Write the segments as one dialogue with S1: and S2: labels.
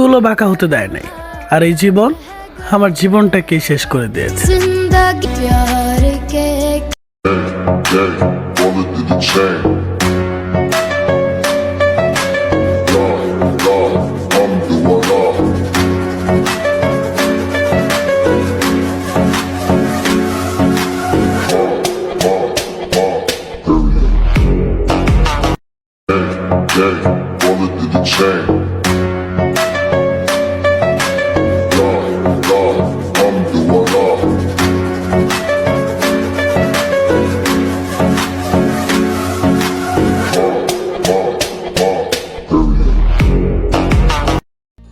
S1: চুলো বাঁকা হতে দেয় নাই, আর এই জীবন আমার জীবনটাকে শেষ করে দিয়েছে।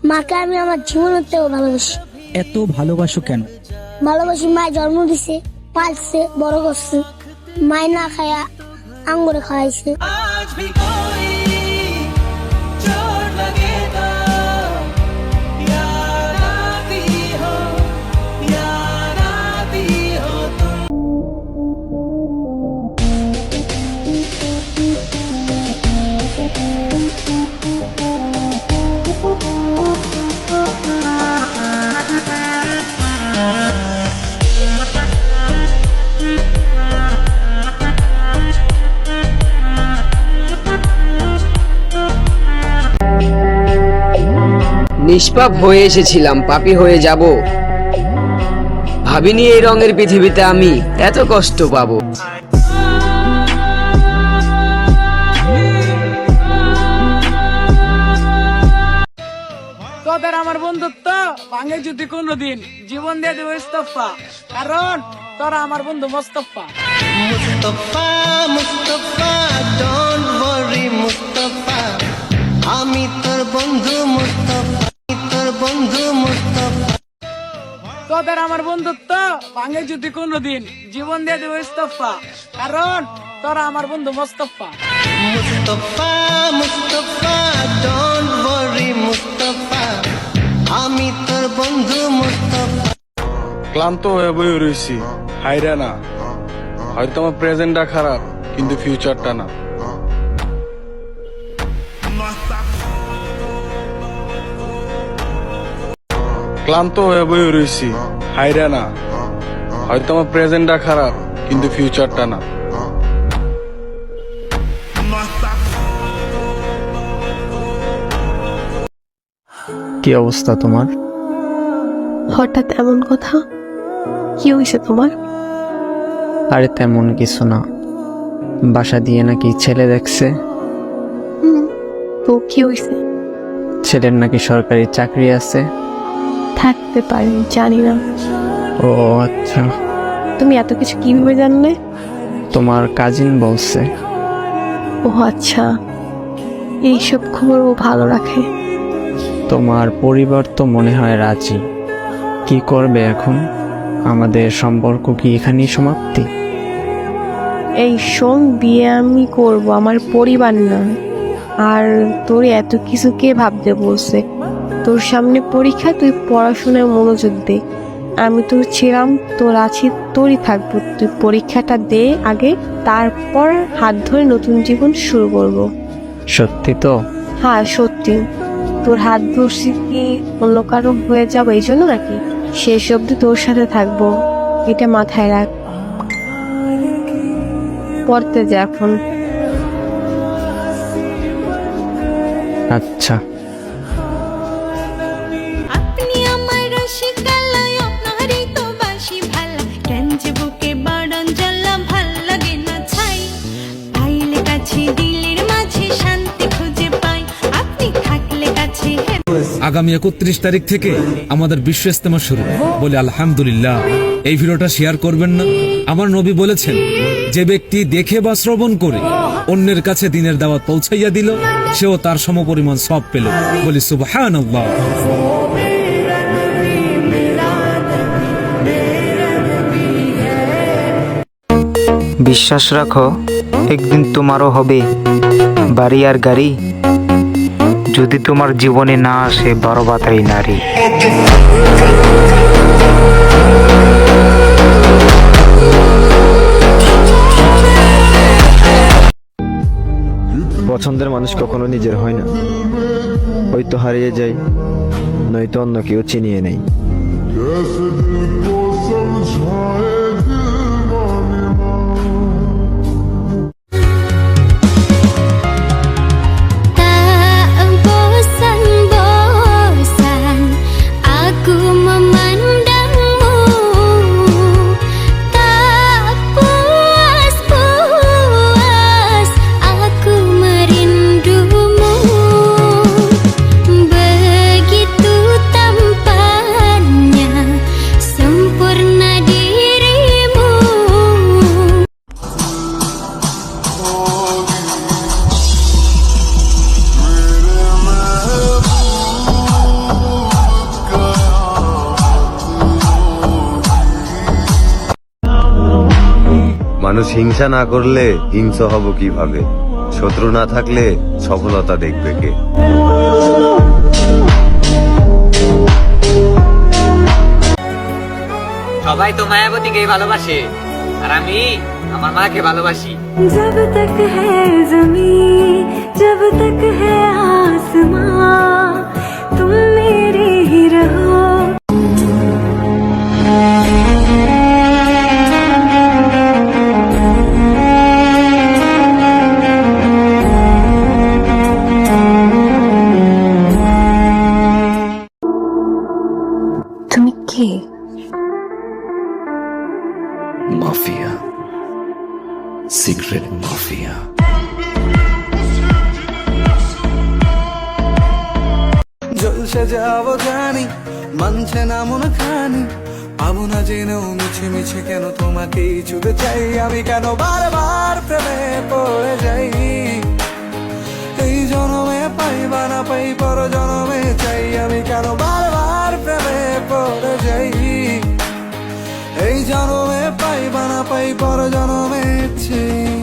S2: মাকে আমি আমার জীবনের থেকেও ভালোবাসি।
S3: এত ভালোবাসো কেন?
S2: ভালোবাসি, মায় জন্ম দিছে, পালছে, বড় করছে। মায় না খায়া আঙ্গুরে খাওয়াইছে।
S4: নিষ্পাপ হয়ে এসেছিলাম, পাপী হয়ে যাব। ভাবিনি এই রঙের পৃথিবীতে আমি এত কষ্ট পাবো।
S5: তোদের আমার বন্ধুত্ব ভাঙে যদি কোনোদিন, জীবন দিয়ে দেবো ইস্তফা, কারণ তোরা আমার বন্ধু মোস্তফা।
S6: মুস্তফা মুস্তফা ডোন্ট ওয়ারি মুস্তফা, আমি তোর বন্ধু মুস্তফা, তোর বন্ধু মুস্তফা।
S5: তোদের আমার বন্ধুত্ব ভাঙে যদি কোনোদিন, জীবন দিয়ে দেবো ইস্তফা, কারণ তোরা আমার বন্ধু মোস্তফা।
S6: মুস্তফা মুস্তফা ডোন্ট ওয়ারি মুস্তফা, আমি তোর বন্ধু মুস্তফা।
S7: ক্লান্ত হয়ে বই রয়েছি, হাইরা না। হয়তো আমার প্রেজেন্টটা খারাপ, কিন্তু ফিউচারটা না। ক্লান্ত হয়ে বই রয়েছি, হাইরা না। হয়তো আমার প্রেজেন্টটা খারাপ, কিন্তু ফিউচারটা না।
S8: কি অবস্থা তোমার?
S9: হঠাৎ এমন কথা, কি হয়েছে তোমার?
S8: আরে তেমন কিছু না, বাসা দিয়ে নাকি ছেলে দেখছে।
S9: তো কি হয়েছে?
S8: ছেলের নাকি সরকারি চাকরি আছে।
S9: থাকতে পারে, জানি না।
S8: ও আচ্ছা,
S9: তুমি এত কিছু কিভাবে জানলে?
S8: তোমার কাজিন বলছে।
S9: ও আচ্ছা, এইসব খবর ও ভালো রাখে।
S8: তোমার পরিবার তো মনে হয় রাজি। কি করবে এখন? আমাদের সম্পর্ক কি এখানেই সমাপ্তি?
S9: এই শোন, বিয়ে আমি করব, আমার পরিবার না। আর তোর এত কিছু কে ভাবতে বলছে? তোর সামনে পরীক্ষা, তুই পড়াশোনায় মনোযোগ দে। আমি তোর ছিলাম, তোর আছি, তোরই থাকবো। তুই পরীক্ষাটা দে আগে, তারপর হাত ধরে নতুন জীবন শুরু করব।
S8: সত্যি তো?
S9: হ্যাঁ সত্যি। তোর হাত ধরছি কি অন্য কারো হয়ে যাবো এই জন্য নাকি? শেষ অব্দি তোর সাথে থাকবো, এটা মাথায় রাখ। পড়তে যা এখন।
S8: আচ্ছা।
S10: আগামী 31 তারিখ থেকে আমাদের বিশ্ব ইজতেমা শুরু। বলে আলহামদুলিল্লাহ। এই ভিডিওটা শেয়ার করবেন না? আমার নবী বলেছেন, যে ব্যক্তি দেখে বা শ্রবণ করে অন্যের কাছে দ্বীনের দাওয়াত পৌঁছাইয়া দিল, সেও তার সমপরিমাণ সওয়াব পেল। বলি সুবহানাল্লাহ।
S11: বিশ্বাস রাখো, একদিন তোমারও হবে বাড়ি আর গাড়ি, যদি তোমার জীবনে না আসে 12 বাতারি নারী।
S8: পছন্দের মানুষ কখনো নিজের হয় না, হয়তো হারিয়ে যায়, নয়তো অন্য কেউ চিনিয়ে নেয়।
S12: মানুষ হিংসা না করলে হিংস্র হব কিভাবে? শত্রু না থাকলে সফলতা দেখবে কে?
S4: সবাই তো মায়াবতীকেই ভালোবাসে, আর আমি আমার মাকে ভালোবাসি।
S13: जब तक है ज़मीं, जब तक है आसमां, तुम मेरे ही रहो।
S9: তুমি কে?
S10: Mafia, secret mafia.
S6: জলসে যাবো জানি, মানছে না মন খানি, পাবো না জেনেও মিছে মিছে কেন তোমাকেই ছুতে চাই আমি, কেন বারবার প্রেমে পড়ে যাই। এই জনমে পাই বা না পাই, পর জনমে চাই আমি, কেন বারবার প্রেমে পড়ে যাই। এই জনমে পাই বা না পাই, পর জনমে চাই।